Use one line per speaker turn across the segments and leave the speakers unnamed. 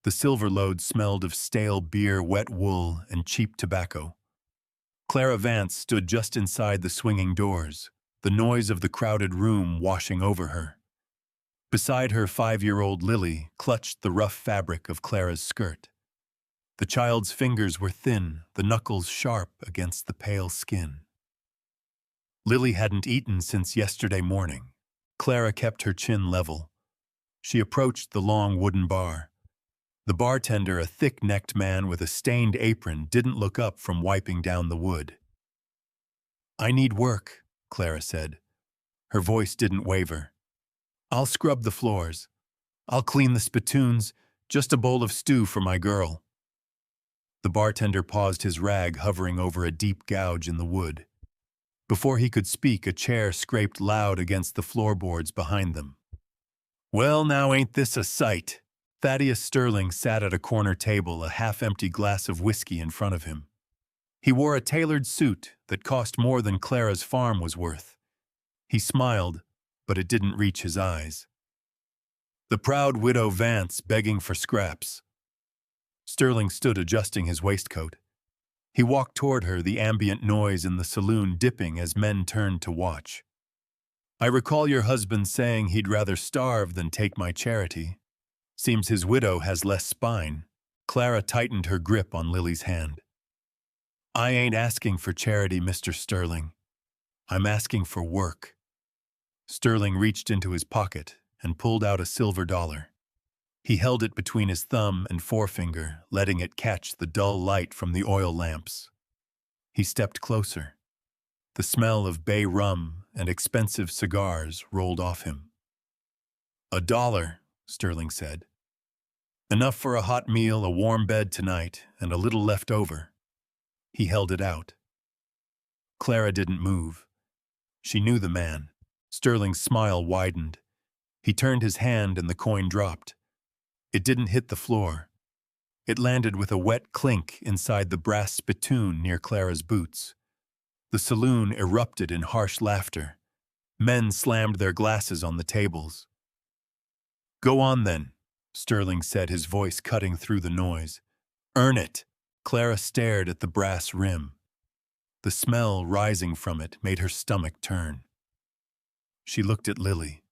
The silver load smelled of stale beer, wet wool, and cheap tobacco. Clara Vance stood just inside the swinging doors, the noise of the crowded room washing over her. Beside her, 5-year-old Lily clutched the rough fabric of Clara's skirt. The child's fingers were thin, the knuckles sharp against the pale skin. Lily hadn't eaten since yesterday morning. Clara kept her chin level. She approached the long wooden bar. The bartender, a thick-necked man with a stained apron, didn't look up from wiping down the wood. "I need work," Clara said. Her voice didn't waver. "I'll scrub the floors. I'll clean the spittoons, just a bowl of stew for my girl." The bartender paused, his rag hovering over a deep gouge in the wood. Before he could speak, a chair scraped loud against the floorboards behind them. "Well, now ain't this a sight?" Thaddeus Sterling sat at a corner table, a half-empty glass of whiskey in front of him. He wore a tailored suit that cost more than Clara's farm was worth. He smiled, but it didn't reach his eyes. "The proud widow Vance begging for scraps." Sterling stood adjusting his waistcoat. He walked toward her, the ambient noise in the saloon dipping as men turned to watch. "I recall your husband saying he'd rather starve than take my charity. Seems his widow has less spine." Clara tightened her grip on Lily's hand. "I ain't asking for charity, Mr. Sterling. I'm asking for work." Sterling reached into his pocket and pulled out a silver dollar. He held it between his thumb and forefinger, letting it catch the dull light from the oil lamps. He stepped closer. The smell of bay rum and expensive cigars rolled off him. $1, Sterling said. "Enough for a hot meal, a warm bed tonight, and a little left over." He held it out. Clara didn't move. She knew the man. Sterling's smile widened. He turned his hand and the coin dropped. It didn't hit the floor. It landed with a wet clink inside the brass spittoon near Clara's boots. The saloon erupted in harsh laughter. Men slammed their glasses on the tables. "Go on then," Sterling said, his voice cutting through the noise. "Earn it." Clara stared at the brass rim. The smell rising from it made her stomach turn. She looked at Lily.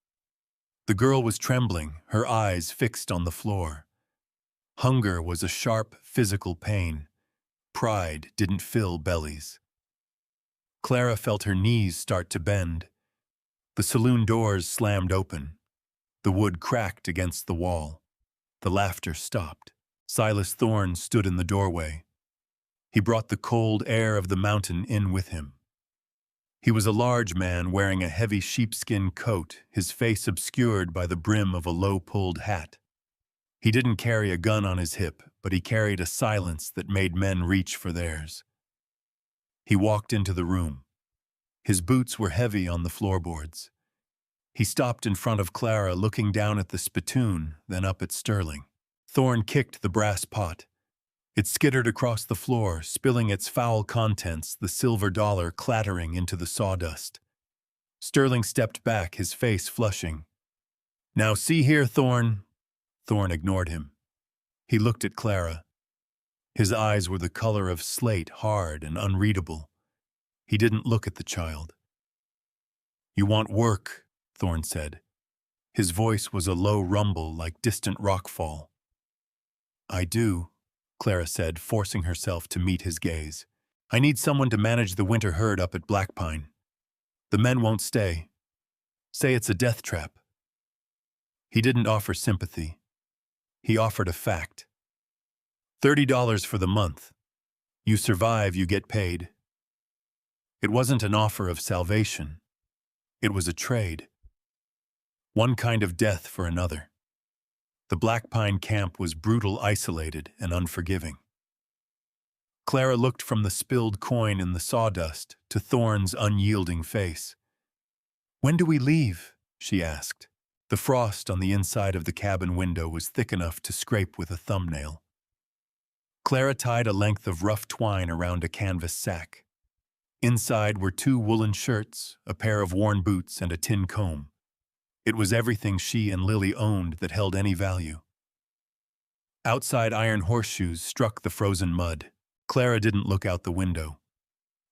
The girl was trembling, her eyes fixed on the floor. Hunger was a sharp, physical pain. Pride didn't fill bellies. Clara felt her knees start to bend. The saloon doors slammed open. The wood cracked against the wall. The laughter stopped. Silas Thorne stood in the doorway. He brought the cold air of the mountain in with him. He was a large man wearing a heavy sheepskin coat, his face obscured by the brim of a low-pulled hat. He didn't carry a gun on his hip, but he carried a silence that made men reach for theirs. He walked into the room. His boots were heavy on the floorboards. He stopped in front of Clara, looking down at the spittoon, then up at Sterling. Thorne kicked the brass pot. It skittered across the floor, spilling its foul contents, the silver dollar clattering into the sawdust. Sterling stepped back, his face flushing. "Now see here, Thorne." Thorne ignored him. He looked at Clara. His eyes were the color of slate, hard and unreadable. He didn't look at the child. "You want work," Thorne said. His voice was a low rumble like distant rockfall. "I do," Clara said, forcing herself to meet his gaze. "I need someone to manage the winter herd up at Blackpine. The men won't stay. Say it's a death trap." He didn't offer sympathy. He offered a fact. $30 for the month. You survive, you get paid. It wasn't an offer of salvation. It was a trade. One kind of death for another. The Blackpine camp was brutal, isolated, and unforgiving. Clara looked from the spilled coin in the sawdust to Thorne's unyielding face. "When do we leave?" she asked. The frost on the inside of the cabin window was thick enough to scrape with a thumbnail. Clara tied a length of rough twine around a canvas sack. Inside were 2 woolen shirts, a pair of worn boots, and a tin comb. It was everything she and Lily owned that held any value. Outside iron horseshoes struck the frozen mud. Clara didn't look out the window.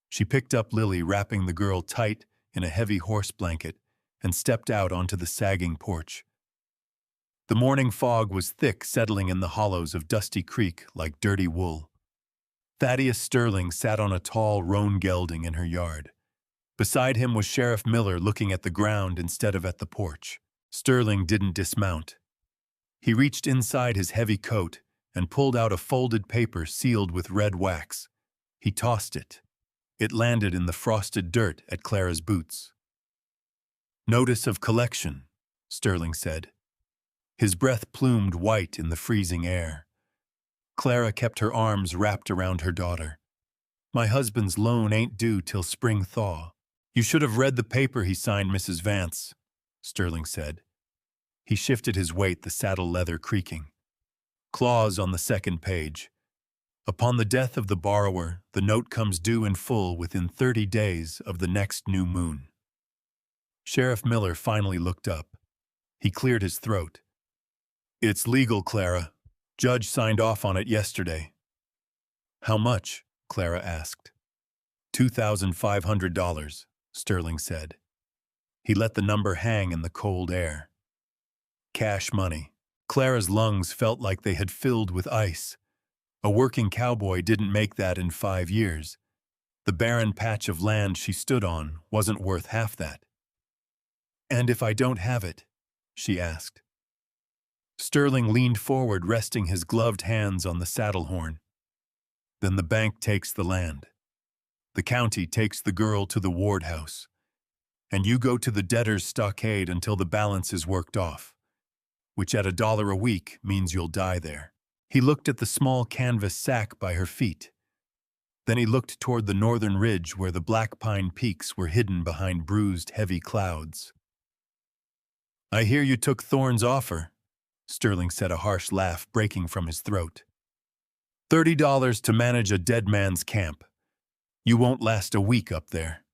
She picked up Lily, wrapping the girl tight in a heavy horse blanket, and stepped out onto the sagging porch. The morning fog was thick, settling in the hollows of Dusty Creek like dirty wool. Thaddeus Sterling sat on a tall roan gelding in her yard. Beside him was Sheriff Miller, looking at the ground instead of at the porch. Sterling didn't dismount. He reached inside his heavy coat and pulled out a folded paper sealed with red wax. He tossed it. It landed in the frosted dirt at Clara's boots. "Notice of collection," Sterling said. His breath plumed white in the freezing air. Clara kept her arms wrapped around her daughter. "My husband's loan ain't due till spring thaw." "You should have read the paper he signed, Mrs. Vance," Sterling said. He shifted his weight, the saddle leather creaking. Clause on the second page. "Upon the death of the borrower, the note comes due in full within 30 days of the next new moon." Sheriff Miller finally looked up. He cleared his throat. "It's legal, Clara. Judge signed off on it yesterday." "How much?" Clara asked. $2,500, Sterling said. He let the number hang in the cold air. Cash money. Clara's lungs felt like they had filled with ice. A working cowboy didn't make that in 5 years. The barren patch of land she stood on wasn't worth half that. "And if I don't have it?" she asked. Sterling leaned forward, resting his gloved hands on the saddle horn. "Then the bank takes the land. The county takes the girl to the ward house. And you go to the debtor's stockade until the balance is worked off, which at $1 a week means you'll die there." He looked at the small canvas sack by her feet. Then he looked toward the northern ridge where the Blackpine peaks were hidden behind bruised, heavy clouds. "I hear you took Thorne's offer," Sterling said, a harsh laugh breaking from his throat. $30 to manage a dead man's camp. You won't last a week up there.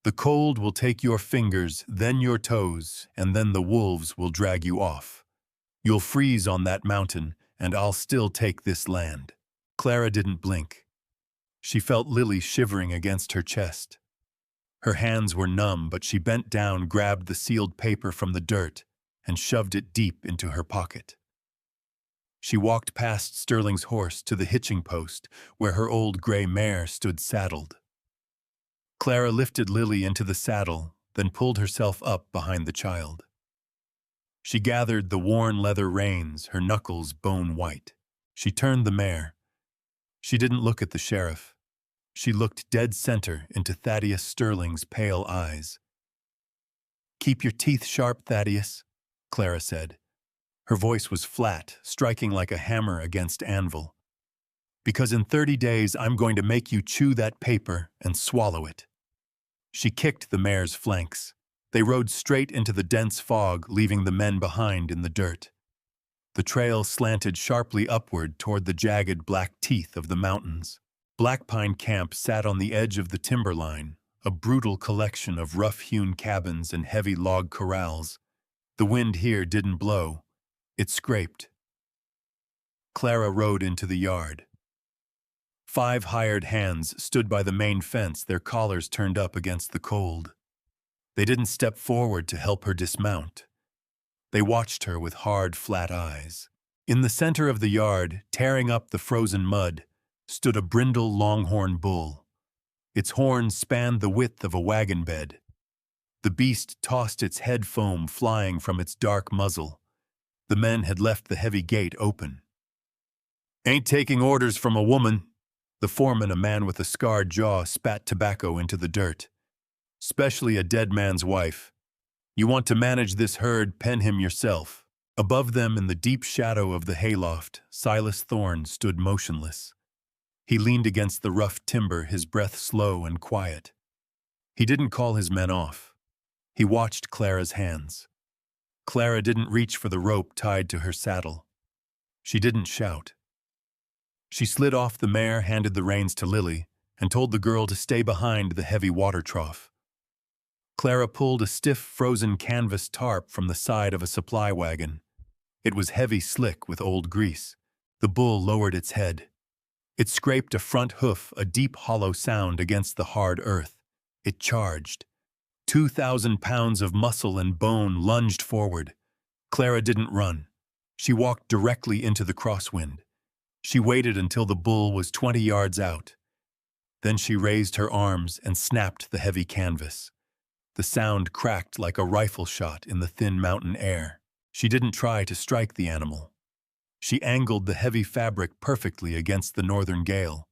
The cold will take your fingers, then your toes, and then the wolves will drag you off. You'll freeze on that mountain, and I'll still take this land." Clara didn't blink. She felt Lily shivering against her chest. Her hands were numb, but she bent down, grabbed the sealed paper from the dirt, and shoved it deep into her pocket. She walked past Sterling's horse to the hitching post, where her old gray mare stood saddled. Clara lifted Lily into the saddle, then pulled herself up behind the child. She gathered the worn leather reins, her knuckles bone white. She turned the mare. She didn't look at the sheriff. She looked dead center into Thaddeus Sterling's pale eyes. "Keep your teeth sharp, Thaddeus," Clara said. Her voice was flat, striking like a hammer against anvil. "Because in 30 days I'm going to make you chew that paper and swallow it." She kicked the mare's flanks. They rode straight into the dense fog, leaving the men behind in the dirt. The trail slanted sharply upward toward the jagged black teeth of the mountains. Blackpine Camp sat on the edge of the timberline, a brutal collection of rough-hewn cabins and heavy log corrals. The wind here didn't blow. It scraped. Clara rode into the yard. 5 hired hands stood by the main fence, their collars turned up against the cold. They didn't step forward to help her dismount. They watched her with hard, flat eyes. In the center of the yard, tearing up the frozen mud, stood a brindle longhorn bull. Its horns spanned the width of a wagon bed. The beast tossed its head, foam flying from its dark muzzle. The men had left the heavy gate open. "Ain't taking orders from a woman." The foreman, a man with a scarred jaw, spat tobacco into the dirt. "Especially a dead man's wife. You want to manage this herd, pen him yourself." Above them, in the deep shadow of the hayloft, Silas Thorne stood motionless. He leaned against the rough timber, his breath slow and quiet. He didn't call his men off. He watched Clara's hands. Clara didn't reach for the rope tied to her saddle. She didn't shout. She slid off the mare, handed the reins to Lily, and told the girl to stay behind the heavy water trough. Clara pulled a stiff, frozen canvas tarp from the side of a supply wagon. It was heavy, slick with old grease. The bull lowered its head. It scraped a front hoof, a deep hollow sound against the hard earth. It charged. 2,000 pounds of muscle and bone lunged forward. Clara didn't run. She walked directly into the crosswind. She waited until the bull was 20 yards out. Then she raised her arms and snapped the heavy canvas. The sound cracked like a rifle shot in the thin mountain air. She didn't try to strike the animal. She angled the heavy fabric perfectly against the northern gale.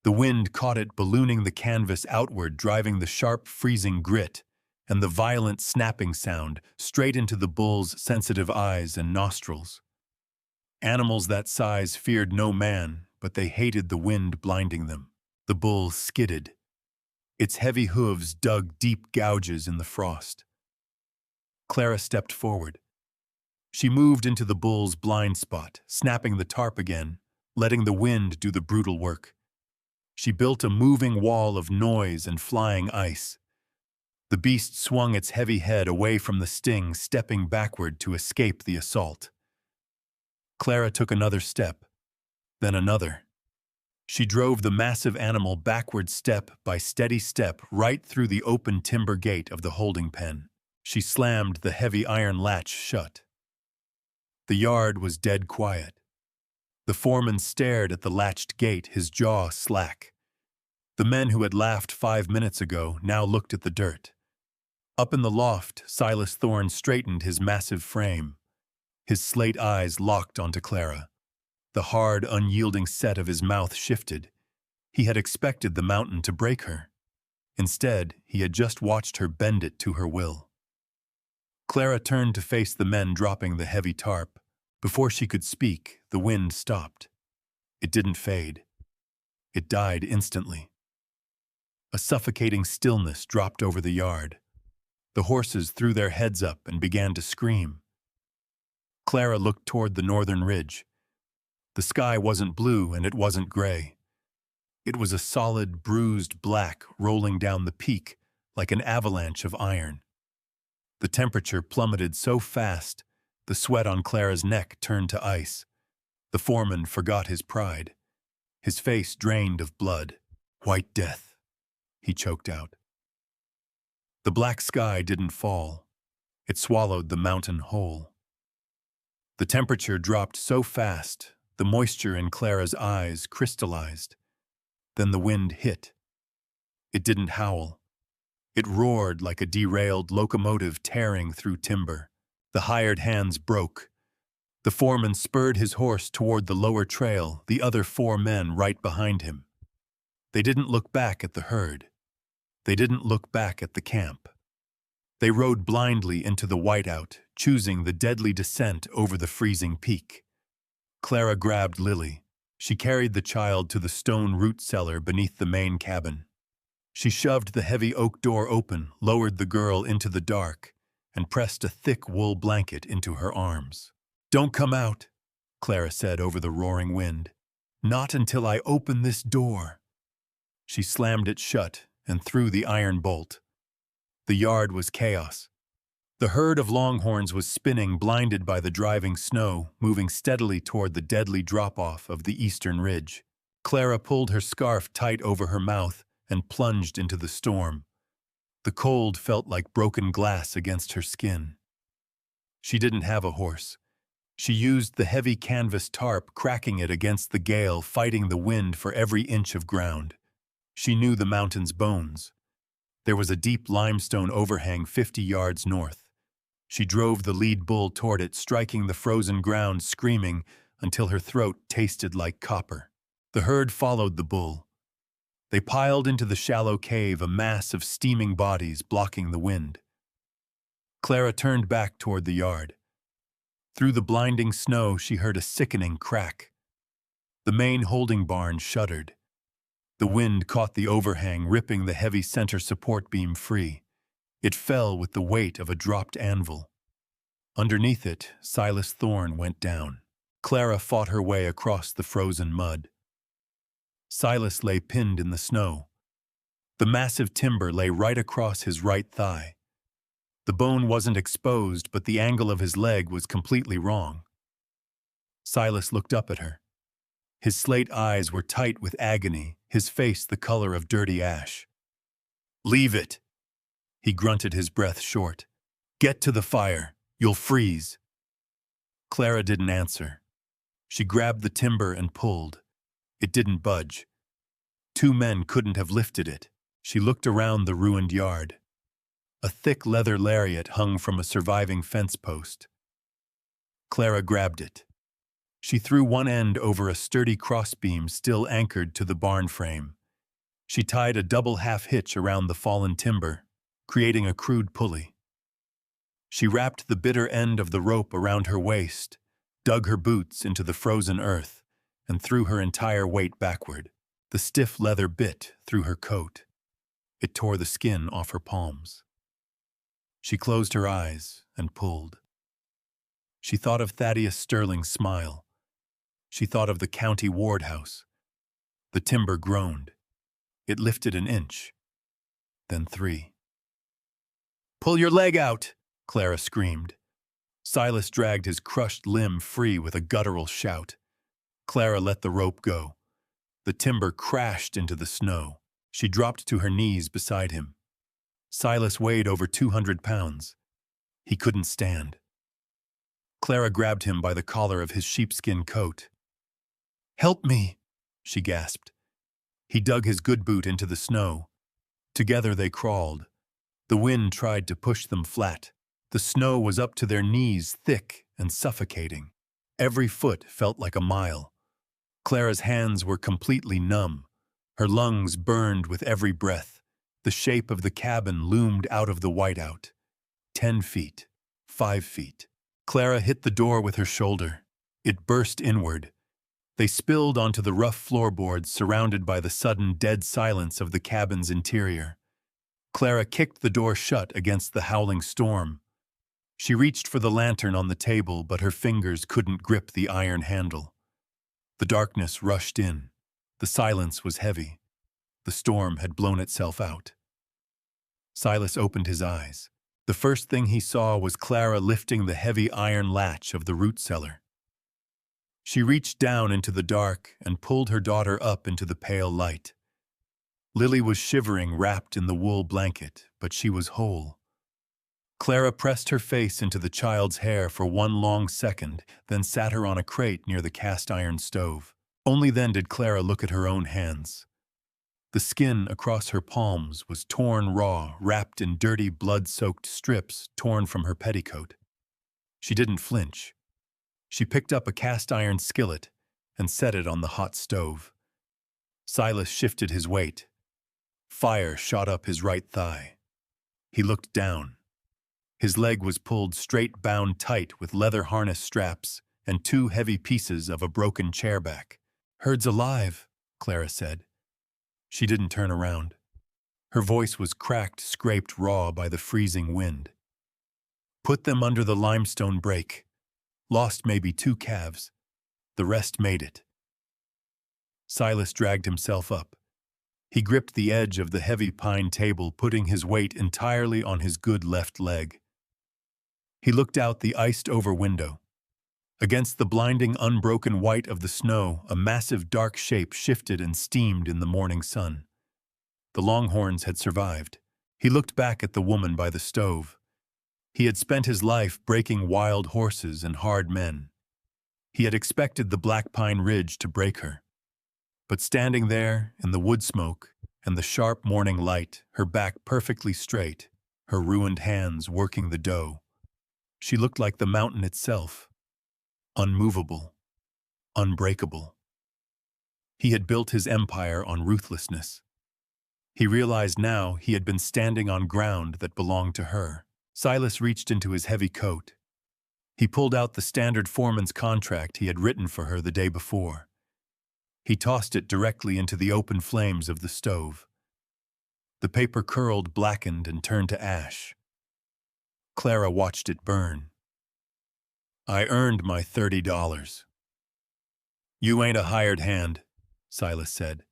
The wind caught it, ballooning the canvas outward, driving the sharp, freezing grit and the violent snapping sound straight into the bull's sensitive eyes and nostrils. Animals that size feared no man, but they hated the wind blinding them. The bull skidded. Its heavy hooves dug deep gouges in the frost. Clara stepped forward. She moved into the bull's blind spot, snapping the tarp again, letting the wind do the brutal work. She built a moving wall of noise and flying ice. The beast swung its heavy head away from the sting, stepping backward to escape the assault. Clara took another step, then another. She drove the massive animal backward step by steady step right through the open timber gate of the holding pen. She slammed the heavy iron latch shut. The yard was dead quiet. The foreman stared at the latched gate, his jaw slack. The men who had laughed 5 minutes ago now looked at the dirt. Up in the loft, Silas Thorne straightened his massive frame. His slate eyes locked onto Clara. The hard, unyielding set of his mouth shifted. He had expected the mountain to break her. Instead, he had just watched her bend it to her will. Clara turned to face the men dropping the heavy tarp. Before she could speak, the wind stopped. It didn't fade. It died instantly. A suffocating stillness dropped over the yard. The horses threw their heads up and began to scream. Clara looked toward the northern ridge. The sky wasn't blue and it wasn't gray. It was a solid, bruised black rolling down the peak like an avalanche of iron. The temperature plummeted so fast, the sweat on Clara's neck turned to ice. The foreman forgot his pride. His face drained of blood. "White death," he choked out. The black sky didn't fall. It swallowed the mountain whole. The temperature dropped so fast, the moisture in Clara's eyes crystallized. Then the wind hit. It didn't howl. It roared like a derailed locomotive tearing through timber. The hired hands broke. The foreman spurred his horse toward the lower trail, the other 4 men right behind him. They didn't look back at the herd. They didn't look back at the camp. They rode blindly into the whiteout, choosing the deadly descent over the freezing peak. Clara grabbed Lily. She carried the child to the stone root cellar beneath the main cabin. She shoved the heavy oak door open, lowered the girl into the dark, and pressed a thick wool blanket into her arms. "Don't come out," Clara said over the roaring wind. "Not until I open this door." She slammed it shut and threw the iron bolt. The yard was chaos. The herd of longhorns was spinning, blinded by the driving snow, moving steadily toward the deadly drop-off of the eastern ridge. Clara pulled her scarf tight over her mouth and plunged into the storm. The cold felt like broken glass against her skin. She didn't have a horse. She used the heavy canvas tarp, cracking it against the gale, fighting the wind for every inch of ground. She knew the mountain's bones. There was a deep limestone overhang 50 yards north. She drove the lead bull toward it, striking the frozen ground, screaming until her throat tasted like copper. The herd followed the bull. They piled into the shallow cave, a mass of steaming bodies blocking the wind. Clara turned back toward the yard. Through the blinding snow, she heard a sickening crack. The main holding barn shuddered. The wind caught the overhang, ripping the heavy center support beam free. It fell with the weight of a dropped anvil. Underneath it, Silas Thorne went down. Clara fought her way across the frozen mud. Silas lay pinned in the snow. The massive timber lay right across his right thigh. The bone wasn't exposed, but the angle of his leg was completely wrong. Silas looked up at her. His slate eyes were tight with agony, his face the color of dirty ash. "Leave it!" He grunted, his breath short. "Get to the fire. You'll freeze." Clara didn't answer. She grabbed the timber and pulled. It didn't budge. 2 men couldn't have lifted it. She looked around the ruined yard. A thick leather lariat hung from a surviving fence post. Clara grabbed it. She threw one end over a sturdy crossbeam still anchored to the barn frame. She tied a double half-hitch around the fallen timber, creating a crude pulley. She wrapped the bitter end of the rope around her waist, dug her boots into the frozen earth, and threw her entire weight backward. The stiff leather bit through her coat. It tore the skin off her palms. She closed her eyes and pulled. She thought of Thaddeus Sterling's smile. She thought of the county ward house. The timber groaned. It lifted an inch, then 3. "Pull your leg out!" Clara screamed. Silas dragged his crushed limb free with a guttural shout. Clara let the rope go. The timber crashed into the snow. She dropped to her knees beside him. Silas weighed over 200 pounds. He couldn't stand. Clara grabbed him by the collar of his sheepskin coat. "Help me," she gasped. He dug his good boot into the snow. Together they crawled. The wind tried to push them flat. The snow was up to their knees, thick and suffocating. Every foot felt like a mile. Clara's hands were completely numb. Her lungs burned with every breath. The shape of the cabin loomed out of the whiteout. 10 feet, 5 feet. Clara hit the door with her shoulder. It burst inward. They spilled onto the rough floorboards, surrounded by the sudden dead silence of the cabin's interior. Clara kicked the door shut against the howling storm. She reached for the lantern on the table, but her fingers couldn't grip the iron handle. The darkness rushed in. The silence was heavy. The storm had blown itself out. Silas opened his eyes. The first thing he saw was Clara lifting the heavy iron latch of the root cellar. She reached down into the dark and pulled her daughter up into the pale light. Lily was shivering, wrapped in the wool blanket, but she was whole. Clara pressed her face into the child's hair for one long second, then sat her on a crate near the cast-iron stove. Only then did Clara look at her own hands. The skin across her palms was torn raw, wrapped in dirty, blood-soaked strips torn from her petticoat. She didn't flinch. She picked up a cast-iron skillet and set it on the hot stove. Silas shifted his weight. Fire shot up his right thigh. He looked down. His leg was pulled straight, bound tight with leather harness straps and 2 heavy pieces of a broken chairback. "Herd's alive," Clara said. She didn't turn around. Her voice was cracked, scraped raw by the freezing wind. "Put them under the limestone break. Lost maybe 2 calves. The rest made it." Silas dragged himself up. He gripped the edge of the heavy pine table, putting his weight entirely on his good left leg. He looked out the iced-over window. Against the blinding, unbroken white of the snow, a massive dark shape shifted and steamed in the morning sun. The Longhorns had survived. He looked back at the woman by the stove. He had spent his life breaking wild horses and hard men. He had expected the Blackpine Ridge to break her. But standing there, in the wood smoke and the sharp morning light, her back perfectly straight, her ruined hands working the dough, she looked like the mountain itself, unmovable, unbreakable. He had built his empire on ruthlessness. He realized now he had been standing on ground that belonged to her. Silas reached into his heavy coat. He pulled out the standard foreman's contract he had written for her the day before. He tossed it directly into the open flames of the stove. The paper curled, blackened, and turned to ash. Clara watched it burn. "I earned my $30. "You ain't a hired hand," Silas said.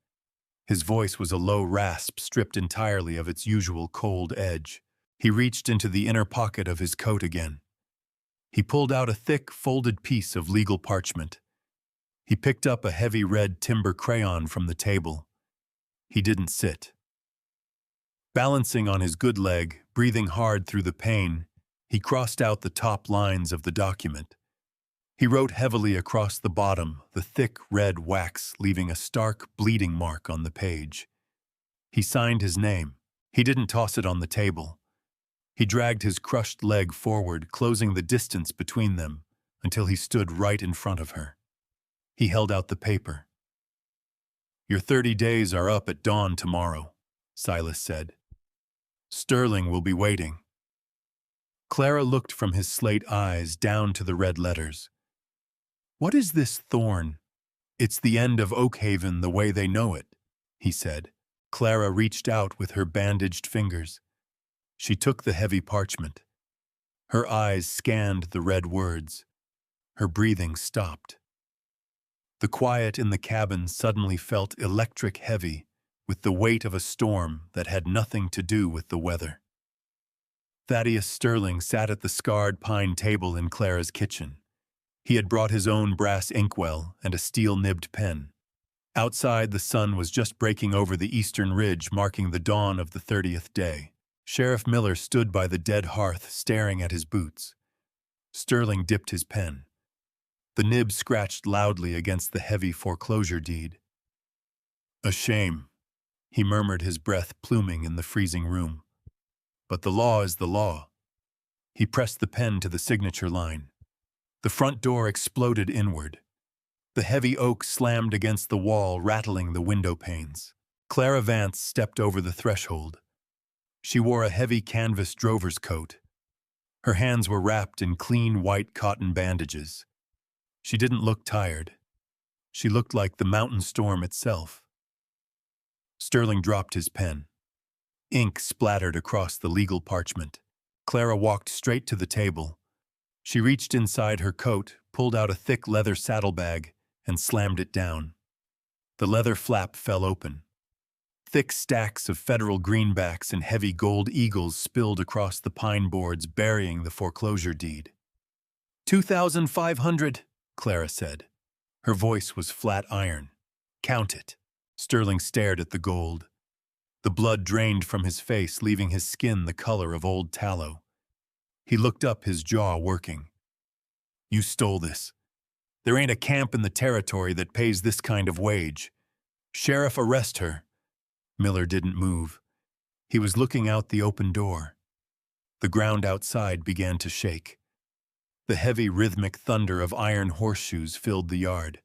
His voice was a low rasp stripped entirely of its usual cold edge. He reached into the inner pocket of his coat again. He pulled out a thick, folded piece of legal parchment. He picked up a heavy red timber crayon from the table. He didn't sit. Balancing on his good leg, breathing hard through the pain, he crossed out the top lines of the document. He wrote heavily across the bottom, the thick red wax leaving a stark, bleeding mark on the page. He signed his name. He didn't toss it on the table. He dragged his crushed leg forward, closing the distance between them, until he stood right in front of her. He held out the paper. "Your 30 days are up at dawn tomorrow," Silas said. "Sterling will be waiting." Clara looked from his slate eyes down to the red letters. "What is this thorn?" "It's the end of Oakhaven the way they know it," he said. Clara reached out with her bandaged fingers. She took the heavy parchment. Her eyes scanned the red words. Her breathing stopped. The quiet in the cabin suddenly felt electric heavy, with the weight of a storm that had nothing to do with the weather. Thaddeus Sterling sat at the scarred pine table in Clara's kitchen. He had brought his own brass inkwell and a steel-nibbed pen. Outside, the sun was just breaking over the eastern ridge, marking the dawn of the 30th day. Sheriff Miller stood by the dead hearth, staring at his boots. Sterling dipped his pen. The nib scratched loudly against the heavy foreclosure deed. "A shame," he murmured, his breath pluming in the freezing room. "But the law is the law." He pressed the pen to the signature line. The front door exploded inward. The heavy oak slammed against the wall, rattling the window panes. Clara Vance stepped over the threshold. She wore a heavy canvas drover's coat. Her hands were wrapped in clean white cotton bandages. She didn't look tired. She looked like the mountain storm itself. Sterling dropped his pen. Ink splattered across the legal parchment. Clara walked straight to the table. She reached inside her coat, pulled out a thick leather saddlebag, and slammed it down. The leather flap fell open. Thick stacks of federal greenbacks and heavy gold eagles spilled across the pine boards, burying the foreclosure deed. 2,500, Clara said. Her voice was flat iron. "Count it." Sterling stared at the gold. The blood drained from his face, leaving his skin the color of old tallow. He looked up, his jaw working. "You stole this. There ain't a camp in the territory that pays this kind of wage. Sheriff, arrest her." Miller didn't move. He was looking out the open door. The ground outside began to shake. The heavy rhythmic thunder of iron horseshoes filled the yard.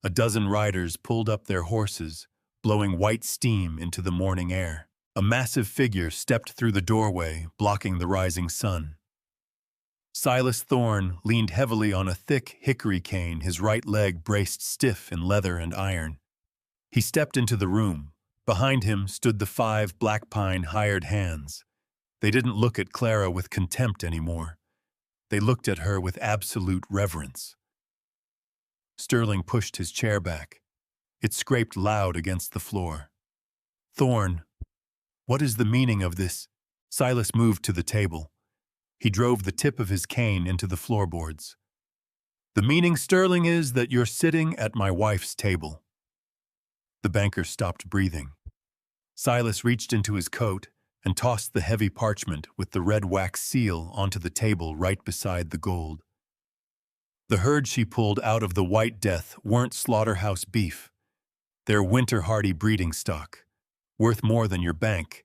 A dozen riders pulled up their horses, blowing white steam into the morning air. A massive figure stepped through the doorway, blocking the rising sun. Silas Thorne leaned heavily on a thick hickory cane, his right leg braced stiff in leather and iron. He stepped into the room. Behind him stood the 5 Blackpine hired hands. They didn't look at Clara with contempt anymore. They looked at her with absolute reverence. Sterling pushed his chair back. It scraped loud against the floor. "Thorne, what is the meaning of this?" Silas moved to the table. He drove the tip of his cane into the floorboards. "The meaning, Sterling, is that you're sitting at my wife's table." The banker stopped breathing. Silas reached into his coat and tossed the heavy parchment with the red wax seal onto the table right beside the gold. The herd she pulled out of the White Death weren't slaughterhouse beef. They're winter-hardy breeding stock, worth more than your bank.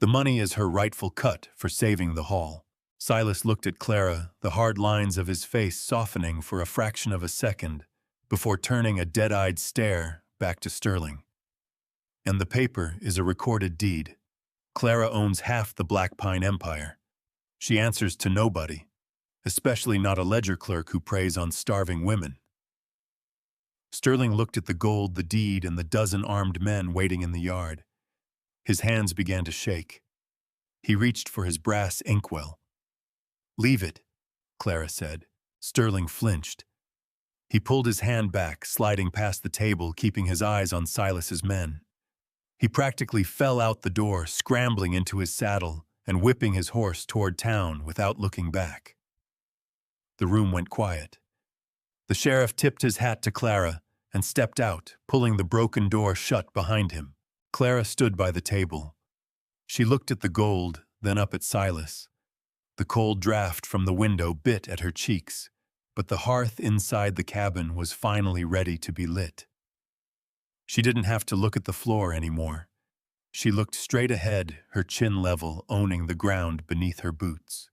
The money is her rightful cut for saving the haul. Silas looked at Clara, the hard lines of his face softening for a fraction of a second, before turning a dead-eyed stare back to Sterling. "And the paper is a recorded deed. Clara owns half the Blackpine empire. She answers to nobody, especially not a ledger clerk who preys on starving women." Sterling looked at the gold, the deed, and the dozen armed men waiting in the yard. His hands began to shake. He reached for his brass inkwell. "Leave it," Clara said. Sterling flinched. He pulled his hand back, sliding past the table, keeping his eyes on Silas's men. He practically fell out the door, scrambling into his saddle and whipping his horse toward town without looking back. The room went quiet. The sheriff tipped his hat to Clara and stepped out, pulling the broken door shut behind him. Clara stood by the table. She looked at the gold, then up at Silas. The cold draft from the window bit at her cheeks, but the hearth inside the cabin was finally ready to be lit. She didn't have to look at the floor anymore. She looked straight ahead, her chin level, owning the ground beneath her boots.